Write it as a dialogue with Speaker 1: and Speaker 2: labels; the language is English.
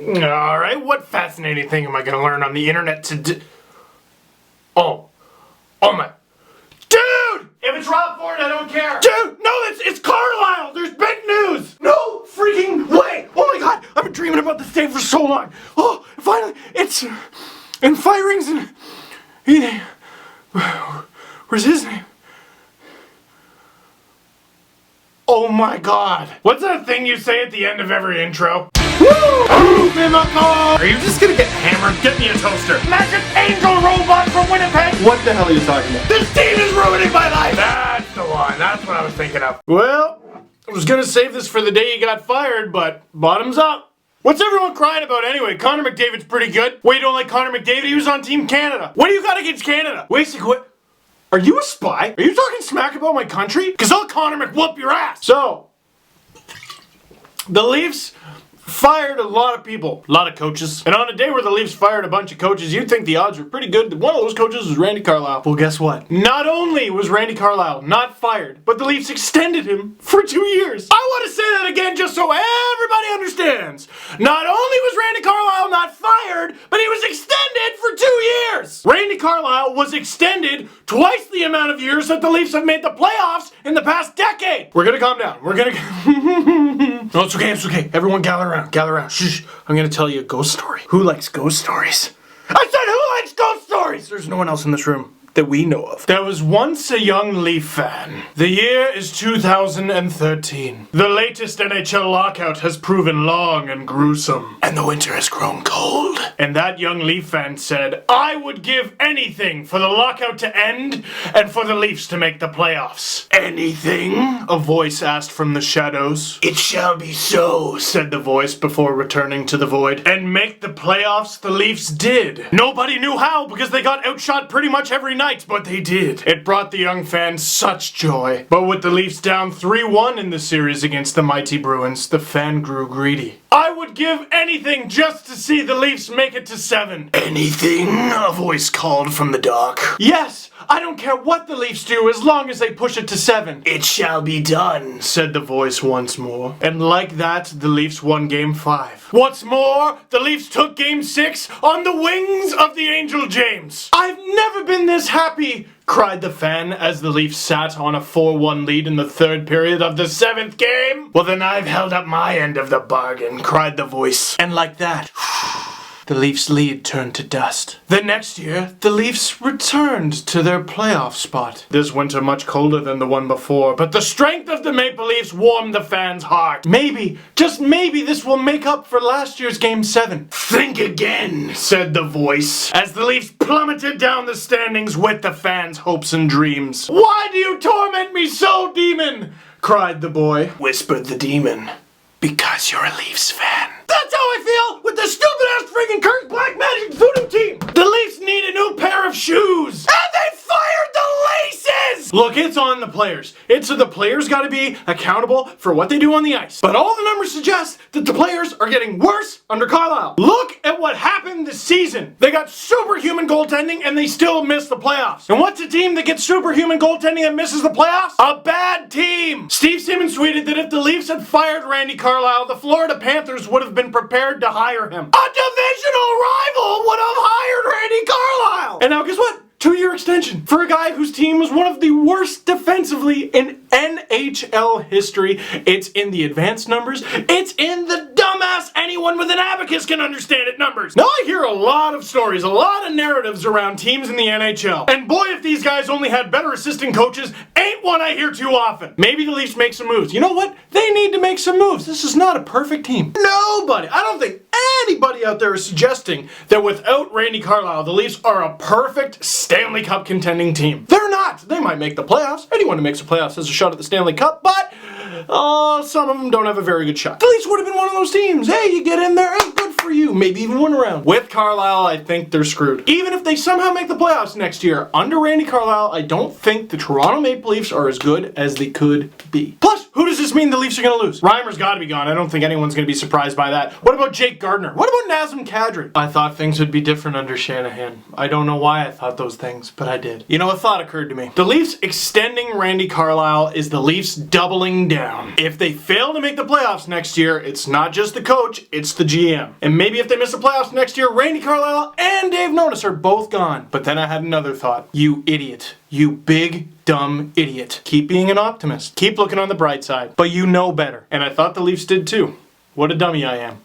Speaker 1: Alright, what fascinating thing am I gonna learn on the internet today? Oh my. Dude!
Speaker 2: If it's Rob Ford, I don't care.
Speaker 1: Dude, no, it's Carlyle! There's big news!
Speaker 2: No freaking way!
Speaker 1: Oh my god, I've been dreaming about this day for so long. Oh, finally, it's... And firings and... Where's his name? Oh my god. What's that thing you say at the end of every intro? Woo!
Speaker 2: Are you just gonna get hammered?
Speaker 1: Get me a toaster. Magic Angel Robot from Winnipeg.
Speaker 2: What the hell are you talking about?
Speaker 1: This team is ruining my life. That's the one. That's what I was thinking of. Well, I was gonna save this for the day he got fired, but bottoms up. What's everyone crying about anyway? Connor McDavid's pretty good. Wait, you don't like Connor McDavid? He was on Team Canada. What do you got against Canada? Wait, what? Are you a spy? Are you talking smack about my country? Because I'll Connor McWhoop your ass. So, the Leafs fired a lot of people, a lot of coaches. And on a day where the Leafs fired a bunch of coaches, you'd think the odds were pretty good that one of those coaches was Randy Carlyle. Well, guess what? Not only was Randy Carlyle not fired, but the Leafs extended him for 2 years. I want to say that again just so everybody understands. Not only was Randy Carlyle not fired, but he was extended for 2 years. Randy Carlyle was extended twice the amount of years that the Leafs have made the playoffs in the past decade. We're gonna calm down. We're gonna... No, it's okay, it's okay. Everyone gather around. Shh. I'm gonna tell you a ghost story. Who likes ghost stories? I said who likes ghost stories? There's no one else in this room that we know of. There was once a young Leaf fan. The year is 2013. The latest NHL lockout has proven long and gruesome. And the winter has grown cold. And that young Leaf fan said, I would give anything for the lockout to end and for the Leafs to make the playoffs. Anything? A voice asked from the shadows. It shall be so, said the voice before returning to the void. And make the playoffs the Leafs did. Nobody knew how because they got outshot pretty much every night. But they did. It brought the young fans such joy. But with the Leafs down 3-1 in the series against the mighty Bruins, the fan grew greedy. I would give anything just to see the Leafs make it to 7. Anything? A voice called from the dock. Yes! I don't care what the Leafs do as long as they push it to 7. It shall be done, said the voice once more. And like that, the Leafs won Game 5. What's more, the Leafs took Game 6 on the wings of the Angel James. I've never been this happy, cried the fan as the Leafs sat on a 4-1 lead in the 3rd period of the 7th game. Well, then I've held up my end of the bargain, cried the voice. And like that... the Leafs' lead turned to dust. The next year, the Leafs returned to their playoff spot. This winter much colder than the one before, but the strength of the Maple Leafs warmed the fans' heart. Maybe, just maybe this will make up for last year's Game 7. Think again, said the voice, as the Leafs plummeted down the standings with the fans' hopes and dreams. Why do you torment me so, demon? Cried the boy. Whispered the demon. Because you're a Leafs fan. That's how I feel with the stupid-ass freaking cursed black magic voodoo team! The Leafs need a new pair of shoes! And they fired the laces! Look, it's on the players. The players gotta be accountable for what they do on the ice. But all the numbers suggest that the players are getting worse under Carlyle. Look at what happened this season. They got superhuman goaltending and they still missed the playoffs. And what's a team that gets superhuman goaltending and misses the playoffs? A bad team! Steve Simmons tweeted that if the Leafs had fired Randy Carlyle, the Florida Panthers would have been prepared to hire him. A divisional rival would have hired Randy Carlyle! And now guess what? 2-year extension for a guy whose team was one of the worst defensively in NHL history. It's in the advanced numbers. It's in the dumbass anyone with an abacus can understand it numbers. Now I hear a lot of stories, a lot of narratives around teams in the NHL. And boy, if these guys only had better assistant coaches, ain't one I hear too often. Maybe the Leafs make some moves. You know what? They need to make some moves. This is not a perfect team. Nobody, I don't think anybody out there is suggesting that without Randy Carlyle, the Leafs are a perfect Stanley Cup contending team. They're not. They might make the playoffs. Anyone who makes the playoffs has a shot at the Stanley Cup, but some of them don't have a very good shot. The Leafs would have been one of those teams. Hey, you get in there, hey, good for you. 2, maybe even win a round. With Carlyle, I think they're screwed. Even if they somehow make the playoffs next year, under Randy Carlyle, I don't think the Toronto Maple Leafs are as good as they could be. Plus, who does this mean the Leafs are going to lose? Reimer's got to be gone. I don't think anyone's going to be surprised by that. What about Jake Gardiner? What about Nazem Kadri? I thought things would be different under Shanahan. I don't know why I thought those things, but I did. You know, a thought occurred to me. The Leafs extending Randy Carlyle is the Leafs doubling down. If they fail to make the playoffs next year, it's not just the coach, it's the GM. And maybe if they miss the playoffs next year, Randy Carlyle and Dave Notice are both gone. But then I had another thought. You idiot. You big, dumb idiot. Keep being an optimist. Keep looking on the bright side. But you know better. And I thought the Leafs did too. What a dummy I am.